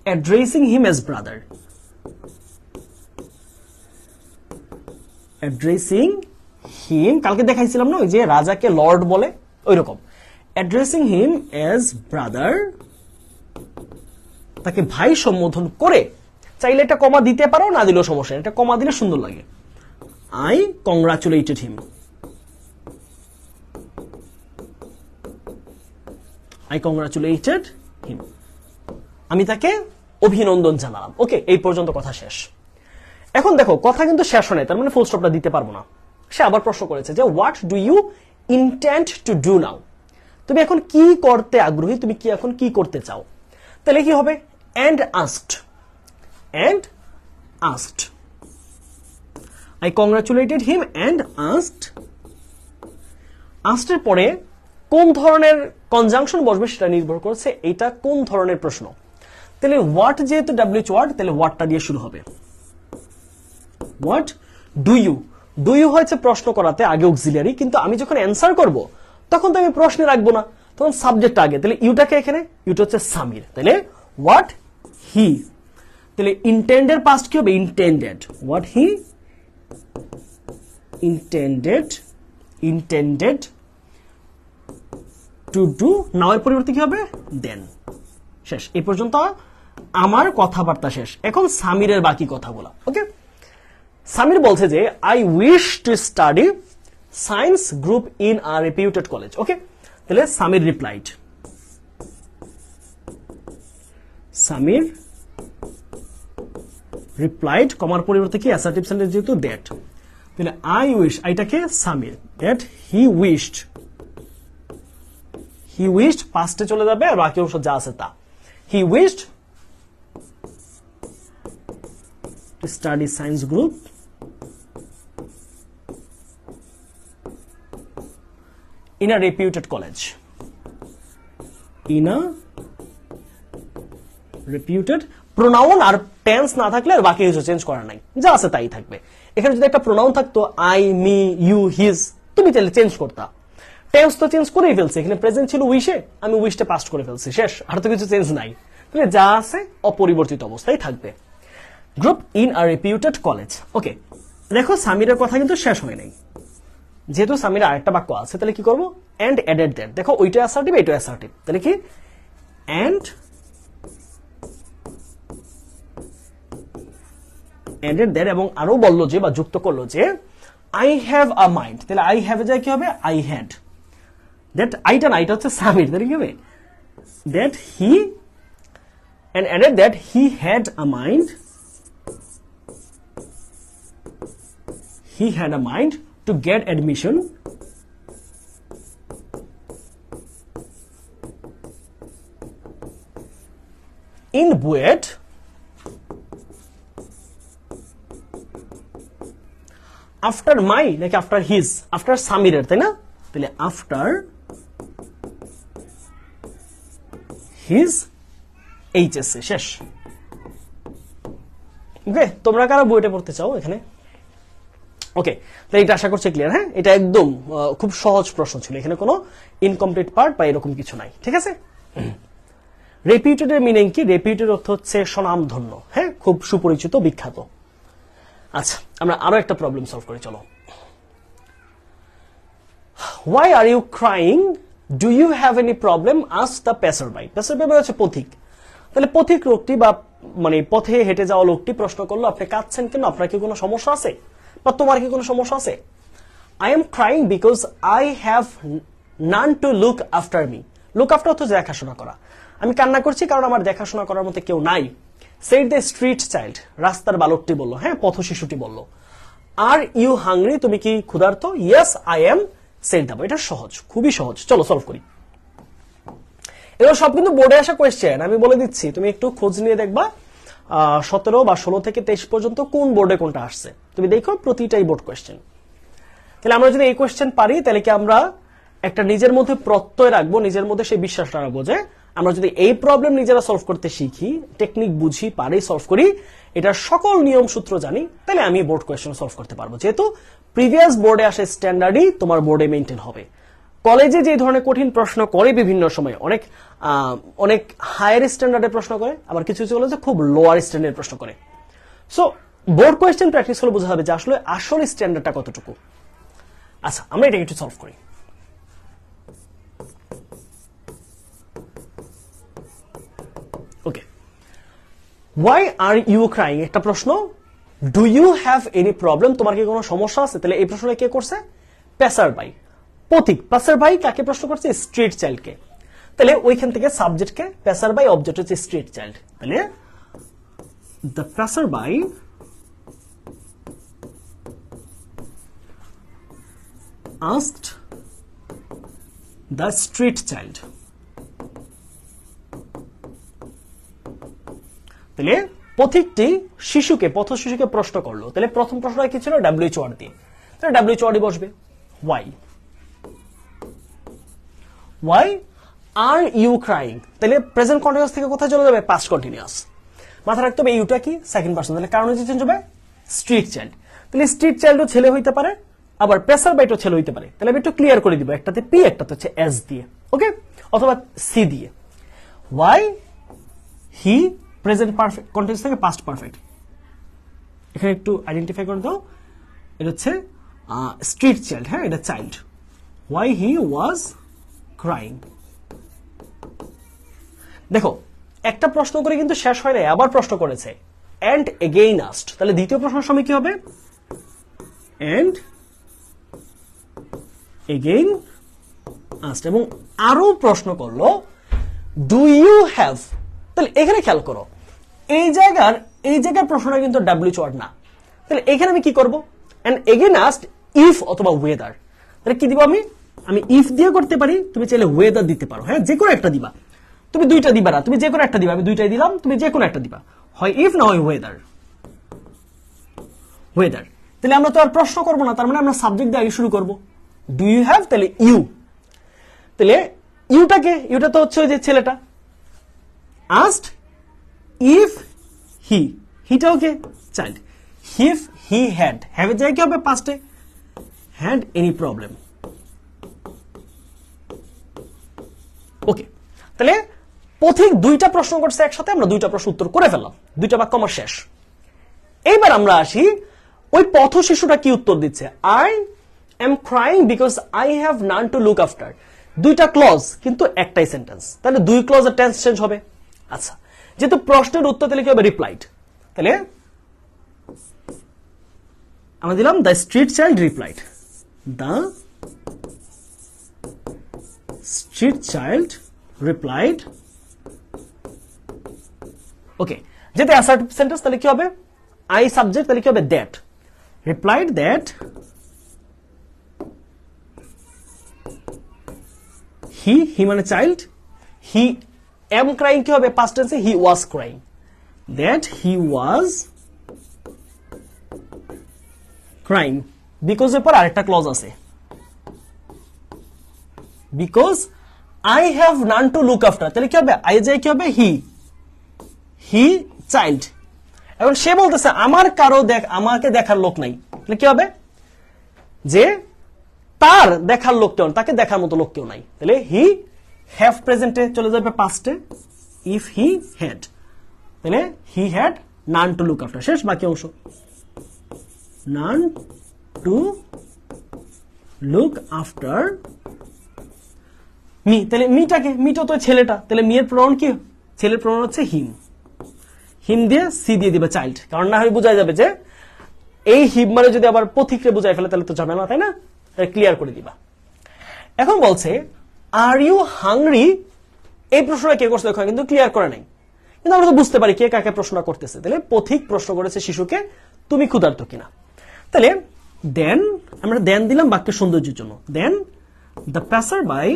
Addressing him as brother, addressing him. কালকে দেখাইছিলাম না ওই যে রাজাকে লর্ড বলে, ওই রকম অ্যাড্রেসিং হিম অ্যাজ ব্রাদার, তাকে ভাই সম্বোধন করে। চাইলে এটা কমা দিতে পারো, না দিলেও সমস্যা নেই, এটা কমা দিলে সুন্দর লাগে। I congratulated him, I congratulated him, আমি তাকে অভিনন্দন জানালাম। ওকে, এই পর্যন্ত কথা শেষ। এখন দেখো কথা কিন্তু শেষ হয়, তার মানে ফুল স্টপটা দিতে পারবো না। সে আবার প্রশ্ন করেছে যে what do you intend to do now, তুমি এখন কি করতে আগ্রহী, তুমি কি এখন কি করতে চাও? তাহলে কি হবে? and asked, and asked, I congratulated him and asked। asked এর পরে কোন ধরনের কনজাংশন বসবে সেটা নির্ভর করছে এটা কোন ধরনের প্রশ্ন। তাহলে হোয়াট যেহেতু WH ওয়ার্ড, তাহলে হোয়াটটা দিয়ে শুরু হবে। What do you, do you হয়েছে প্রশ্ন করাতে আগে অক্সিলিয়ারি, কিন্তু আমি যখন অ্যান্সার করব তখন তো আমি প্রশ্নে রাখবো না, তখন সাবজেক্ট আগে। তাহলে ইউটাকে এখানে, ইউটা হচ্ছে সামির, তাহলে হোয়াট হি। তাহলে ইন্টেন্ডের পাস্ট কি হবে? Intended. What he intended, intended to do. Now এর পরিবর্তে কি হবে? দেন। শেষ। এই পর্যন্ত আমার কথাবার্তা শেষ, এখন সামিরের বাকি কথাগুলো। ওকে, সামির বলছে যে I wish to study science group in a reputed college. Okay, তাহলে সামির রিপ্লাইড, সামির রিপ্লাইড কমার পরিবর্তে কি অ্যাসার্টিভ সেন্টেন্স যেহেতু দ্যাট, তাহলে আই উইশ, এটাকে সামির, দ্যাট হি উইশড পাস্টে চলে যাবে আর বাকি অংশ যা আছে তা। He wished to study science group in a reputed college. In a reputed, pronoun আর টেন্স না থাকলে আর বাকি কিছু চেঞ্জ করা নাই, যা আছে তাই থাকবে। এখানে যদি একটা প্রোনাউন থাকতো আই, মি, ইউ, হিজ, তুমি তাহলে চেঞ্জ করতা। টেন্স তো চেঞ্জ করেই ফেলছে, এখানে প্রেজেন্ট ছিল উইশে, আমি উইশটা পাস্ট করে ফেলছি, শেষ, আর তো কিছু চেঞ্জ নাই, তাহলে যা আছে অপরিবর্তিত অবস্থায় থাকবে। Group in a reputed college. Okay, দেখো সামিরের কথা কিন্তু শেষ হয় নাই, যেহেতু সামিরের আরেকটা বাক্য আছে, তাহলে কি করবো, এন্ড অ্যাডেড দ্যাট। দেখো ওইটা অ্যাসার্টিভ, এইটা অ্যাসার্টিভ, তাহলে কি এন্ড অ্যাডেড দ্যাট, এবং আরো বললো যে বা যুক্ত করলো যে আই হ্যাভ আ মাইন্ড, তাহলে আই হ্যাভ এ যায় কি হবে, আই হ্যাড, দ্যাট আইটা না, এটা হচ্ছে সামির, তাহলে কি হবে, that he, and added that he had a mind, he had a mind to get admission in BUET after my, like after his, after Samirer, তাই না, তাহলে after his HSC শেষ। ওকে, তোমরা কারা বুয়েটে পড়তে চাও এখানে? ওকে, তাই এটা আশা করছি ক্লিয়ার। হ্যাঁ, এটা একদম খুব সহজ প্রশ্ন ছিল, এখানে কোনো ইনকমপ্লিট পার্ট বা এরকম কিছু নাই, ঠিক আছে। রেপিউটেড এর মিনিং কি? রেপিউটেড অর্থ হচ্ছে স্বনামধন্য, হ্যাঁ, খুব সুপরিচিত, বিখ্যাত। আচ্ছা, আমরা আরো একটা প্রবলেম সলভ করি, চলো। Why are you crying, do you have any problem, ask the passerby. Passerby মানে হচ্ছে পথিক, তাহলে পথিক লোকটি বা মানে পথে হেঁটে যাওয়া লোকটি প্রশ্ন করলো আপনি কাঁদছেন কেন, আপনার কি কোনো সমস্যা আছে, বা তোমার কি কোনো সমস্যা আছে? I am crying because I have none to look after me. Look after অর্থ দেখাশোনা করা, আমি কান্না করছি কারণ আমার দেখাশোনা করার মতো কেউ নাই। সেড দ্য স্ট্রিট চাইল্ড, রাস্তার বালকটি বললো, হ্যাঁ, পথ শিশুটি বললো। আর ইউ হাংরি, তুমি কি ক্ষুধার্ত? Yes I am, said the boy. এটা সহজ, খুবই সহজ, চলো সলভ করি। এগুলো সব কিন্তু বোর্ডে আসা কোয়েশ্চেন, আমি বলে দিচ্ছি, তুমি একটু খোঁজ নিয়ে দেখবা 17 বা 16 থেকে 23 পর্যন্ত কোন বোর্ডে কোনটা আসছে, তুমি দেখো প্রতিটাই বোর্ড কোয়েশ্চেন। তাহলে আমরা যদি এই কোয়েশ্চেন পারি, তাহলে কি আমরা একটা নিজের মধ্যে প্রত্যয় রাখবো, নিজের মধ্যে সেই বিশ্বাসটা রাখবো যে আমরা যদি এই প্রবলেম নিজেরা সলভ করতে শিখি, টেকনিক বুঝি, পারি, সলভ করি, এটার সকল নিয়ম সূত্র জানি, তাহলে আমি বোর্ড কোয়েশ্চেন সলভ করতে পারবো, যেহেতু প্রিভিয়াস বোর্ডে আসে স্ট্যান্ডার্ডই তোমার বোর্ডে মেইনটেইন হবে। কলেজে যে ধরনের কঠিন প্রশ্ন করে বিভিন্ন সময়, অনেক হায়ার স্ট্যান্ডার্ডের প্রশ্ন করে, আবার কিছু কিছু কলেজে খুব লোয়ার স্ট্যান্ডার্ডের প্রশ্ন করে। সো বোর্ড কোয়েশ্চেন প্র্যাকটিস করলে বোঝা যাবে যে আসলে আসল স্ট্যান্ডার্ডটা কতটুকু। আচ্ছা, আমরা এটা একটু সলভ করি। Okay, why are you crying একটা প্রশ্ন, do you have any problem, তোমার কি কোনো সমস্যা আছে? তাহলে এই প্রশ্নটা কে করছে? প্যাসার বাই, পথিক। প্যাসার বাই কাকে প্রশ্ন করছে? স্ট্রিট চাইল্ডকে। তাহলে ওইখান থেকে সাবজেক্টকে, প্যাসার বাই, অবজেক্ট হচ্ছে স্ট্রিট চাইল্ড। তাহলে the passer by asked the street child, তাহলে পথিকটি পথ শিশুকে প্রশ্ন করলো। তাহলে প্রথম প্রশ্নটা কি ছিল? WHO দিয়ে, তাহলে WHO বসবে। why are you crying, তাহলে প্রেজেন্ট কন্টিনিউয়াস থেকে কোথায় চলে যাবে? Past continuous. মাথা রাখতে হবে ইউটা কি? সেকেন্ড পারসন, তাহলে কারণ হচ্ছে চেঞ্জ হবে স্ট্রিট চাইল্ড। তাহলে স্ট্রিট চাইল্ডও ছেলে হইতে পারে, আবার প্রেসার বাইটও ছেলে হইতে পারে। তাহলে আমি একটু ক্লিয়ার করে দিব, একটাতে পি, একটাতে হচ্ছে এস দিয়ে, ওকে, অথবা সি দিয়ে। Why he, present perfect continuous থেকে পাস্ট পারফেক্ট। এখানে একটু আইডেন্টিফাই করে দাও, এটা হচ্ছে স্ট্রিট চাইল্ড, হ্যাঁ, এটা child. Why he was crying. দেখো একটা প্রশ্ন করে কিন্তু শেষ হয় না, আবার প্রশ্ন করেছে and again asked, তাহলে দ্বিতীয় প্রশ্নের সময় কি হবে and again asked, এবং আরো প্রশ্ন করলো ডু ইউ হ্যাভ। তাহলে এখানে খেয়াল করো এই জায়গার প্রশ্নটা কিন্তু ডাব্লিউএইচ ওয়ার্ড না, তাহলে এখানে আমি কি করব and again asked if অথবা ওয়েদার, তাহলে কি দিব আমি ইফ দিয়ে করতে পারি, তুমি চাইলে ওয়েদার দিতে পারো, হ্যাঁ যে কোনো একটা দিবা, তুমি দুইটা দিবা না, তুমি যে কোনো একটা দিবা, আমি দুইটাই দিলাম, তুমি যে কোনো একটা দিবা, হয় ইফ না হয় ওয়েদার। তাহলে আমরা তো আর প্রশ্ন করবো না, তার মানে আমরা সাবজেক্ট দিয়ে আগে শুরু করব। ডু ইউ হ্যাভ, তাহলে ইউ, তাহলে ইউটা তো হচ্ছে ওই যে ছেলেটা, আস্কড ইফ হিটাও কে চাইল্ড, ইফ হি হ্যাড, হ্যাভের জায়গায় কি হবে পাস্টে, হ্যাড এনি প্রবলেম। ওকে, তাহলে পথিক দুইটা প্রশ্ন করছে একসাথে, আমরা দুইটা প্রশ্ন উত্তর করে ফেললাম, দুইটা বাক্য আমার শেষ। এইবার আমরা আসি ওই পথ শিশুটা কি উত্তর দিচ্ছে, I am crying because I have none to look after. দুইটা ক্লজ কিন্তু একটাই সেন্টেন্স, তাহলে দুই ক্লজের টেন্স চেঞ্জ হবে। আচ্ছা, যেহেতু প্রশ্নের উত্তর তাহলে কি হবে রিপ্লাইড, তাহলে আমরা দিলাম the street child replied, the street child replied. Okay, যেহেতু অ্যাসার্টিভ সেন্টেন্স তাহলে কি হবে আই সাবজেক্ট, তাহলে কি হবে দ্যাট, রিপ্লাইড দ্যাট হি মানে চাইল্ড, হি এম ক্রাইং কি হবে পাস্ট টেন্সে he was crying, that he was crying, because এর পর আরেকটা ক্লজ আছে, because I have none to look after, তাহলে কি হবে আই যাই কি হবে হি চাইল্ড। এখন সে বলতেছে আমাকে দেখার লোক নাই, তাহলে কি হবে যে তার দেখার লোক কেউ, তাকে দেখার মতো লোক কেউ নাই, তাহলে হি হ্যাভ প্রেজেন্টে চলে যাবে পাস্টে, ইফ হি হ্যাড, তাহলে he had naan to look after, শেষ বাকি অংশ, নান টু লুক আফটার মি, তাহলে মিটা তো ছেলেটা, তাহলে মেয়ের প্রনাউন কি, ছেলের প্রনাউন হচ্ছে হিম দিয়ে সি দিয়ে দিবে চাইল্ড, কারণ না হয় বোঝা যাবে যে এই হিম মানে যদি আবার পথিকরে বুঝাই ফেলে তাহলে তো যাবে না, তাই না, ক্লিয়ার করে দিবা। এখন বলছে আর ইউ হাংরি, এই প্রশ্নটা কে করছে দেখো কিন্তু ক্লিয়ার করে নাই, কিন্তু আমরা তো বুঝতে পারি কে কাকে প্রশ্ন করতেছে, তাহলে পথিক প্রশ্ন করেছে শিশুকে তুমি ক্ষুধার্ত কিনা, তাহলে দেন আমরা দেন দিলাম বাক্যের সৌন্দর্যের জন্য, then the passer by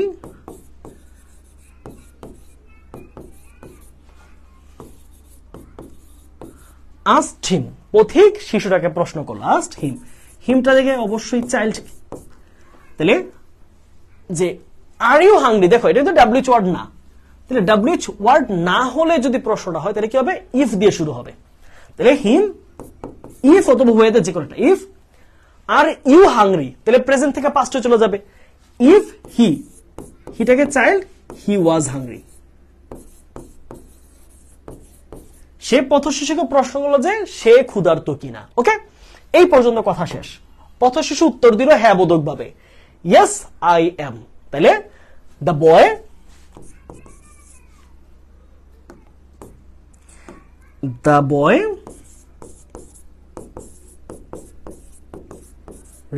asked him, পথিক শিশুটাকে প্রশ্ন করলো, asked him, হিমটা দেখে অবশ্যই চাইল্ড, তাহলে যে আর ইউ হাংরি, দেখো এটা তো ডাব্লিউএইচ ওয়ার্ড না, তাহলে ডাব্লিউএইচ ওয়ার্ড না হলে যদি প্রশ্নটা হয় তাহলে কি হবে ইফ দিয়ে শুরু হবে, তাহলে হিম ইফ অথবা ওয়েদার যে কোনটা, ইফ আর ইউ হাংরি, তাহলে প্রেজেন্ট থেকে পাস্টে চলে যাবে, ইফ হিটাকে চাইল্ড, হি ওয়াজ হাংরি। সে পথ শিশুকে প্রশ্ন করলো যে সে ক্ষুধার্ত কিনা। ওকে, এই পর্যন্ত কথা শেষ। পথ শিশু উত্তর দিল হ্যাঁ বোধক ভাবে, ইয়েস আই এম, তাহলে the boy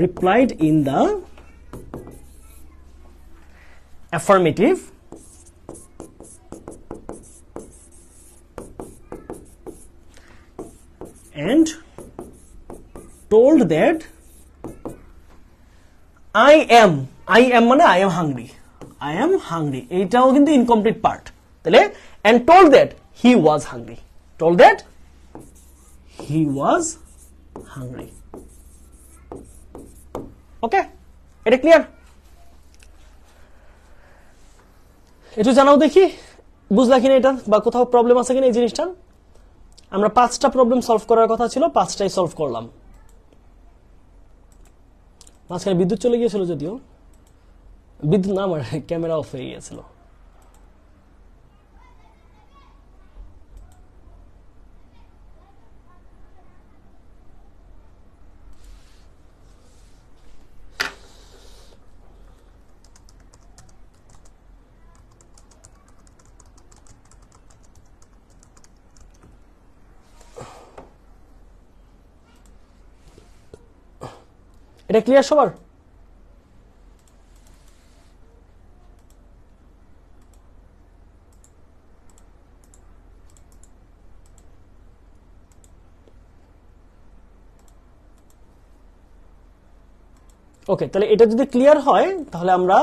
replied in the affirmative and told that I am মানে I am hungry, এইটাও কিন্তু ইনকমপ্লিট পার্ট, তাহলে and told that he was hungry, ওকে, এটা ক্লিয়ার? একটু জানাও দেখি বুঝলা কিনা এটা, বা কোথাও প্রবলেম আছে কিনা এই জিনিসটা। আমরা 5টা প্রবলেম সলভ করার কথা ছিল, 5টাই সলভ করলাম। মাঝখানে বিদ্যুৎ চলে গিয়েছিল, যদিও বিদ্যুৎ না, আমার ক্যামেরা অফ হয়ে গিয়েছিল। এটা ক্লিয়ার সবার? ওকে, তাহলে এটা যদি ক্লিয়ার হয় তাহলে আমরা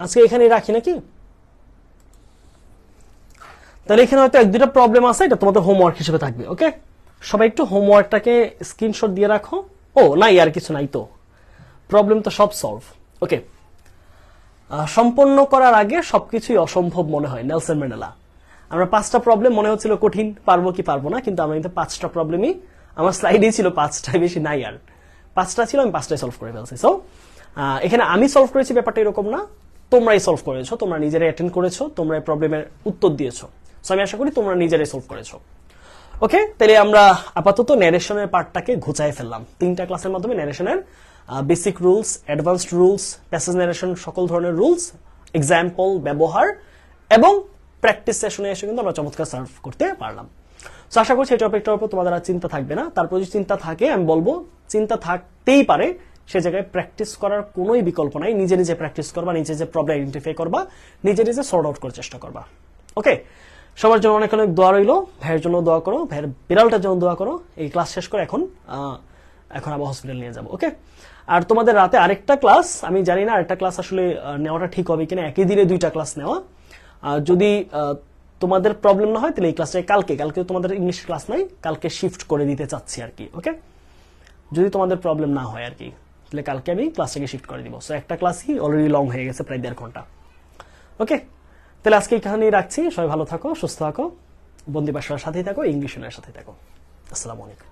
আজকে এখানে রাখি নাকি? তাহলে এখানে হয়তো এক দুটা প্রবলেম আছে, এটা তোমাদের হোমওয়ার্ক হিসেবে থাকবে। ওকে, সবাই একটু হোমওয়ার্কটাকে স্ক্রিনশট দিয়ে রাখো। ও নাই, আর কিছু নাই তো, প্রবলেম তো সব সলভ। ওকে, সম্পন্ন করার আগে সবকিছুই অসম্ভব মনে হয়, নেলসন ম্যান্ডেলা। আমরা 5টা প্রবলেম মনে হচ্ছিল কঠিন, পারবো কি পারবো না, কিন্তু আমি কিন্তু 5টা প্রবলেমই আমার স্লাইডেই ছিল, 5টায় বেশি নাই, আর 5টা ছিল, আমি 5টাই সলভ করে ফেলছি। সো এখানে আমি সলভ করেছি ব্যাপারটা এরকম না, তোমরাই সলভ করেছো, তোমরা নিজেরাই অ্যাটেন্ড করেছো, তোমরা এই প্রবলেমের উত্তর দিয়েছো। সো আমি আশা করি তোমরা নিজেরাই সলভ করেছো। ওকে, তাহলে আমরা আপাতত ন্যারেশনের পার্টটাকে ঘুচাই ফেললাম। 3টা ক্লাসের মাধ্যমে ন্যারেশনের basic rules, advanced rules, passage narration সকল ধরনের রুলস, এক্সাম্পল, ব্যবহার এবং প্র্যাকটিস সেশনে এসে কিন্তু আমরা চমৎকার সার্ভ করতে পারলাম। তো আশা করছি এই টপিকটার উপর তোমাদের আর চিন্তা থাকবে না। তারপর যদি চিন্তা থাকে, আমি বলবো চিন্তা থাকতেই পারে, সে জায়গায় প্র্যাকটিস করার কোনোই বিকল্প নাই। নিজে নিজে প্র্যাকটিস করবা, নিজে যে প্রবলেম আইডেন্টিফাই করবা, নিজে নিজে সর্ট আউট করার চেষ্টা করবা। ওকে, সবার জন্য অনেক অনেক দোয়া রইল, ভাইয়ের জন্য দোয়া করো, ভাইয়ের বিড়ালটার জন্য দোয়া করো। এই ক্লাস শেষ করে এখন আবার হসপিটাল নিয়ে যাবো। ওকে, আর তোমাদের রাতে আরেকটা ক্লাস, আমি জানি না আরেকটা ক্লাস আসলে নেওয়াটা ঠিক হবে কিনা, একই দিনে 2টা ক্লাস নেওয়া। যদি তোমাদের প্রবলেম না হয় তাহলে এই ক্লাসটা কালকে তোমাদের ইংলিশ ক্লাস নাই, কালকে শিফট করে দিতে চাচ্ছি আর কি। ওকে, যদি তোমাদের প্রবলেম না হয় আর কি, তাহলে কালকে আমি ক্লাসটাকে শিফট করে দিব। সো একটা ক্লাসই অলরেডি লং হয়ে গেছে, প্রায় 1.5 ঘন্টা। ওকে, তাহলে আজকে এখানে রাখছি। সবাই ভালো থাকো, সুস্থ থাকো, বন্দি বাসার সাথেই থাকো, ইংলিশ সাথেই থাকো। আসসালামু আলাইকুম।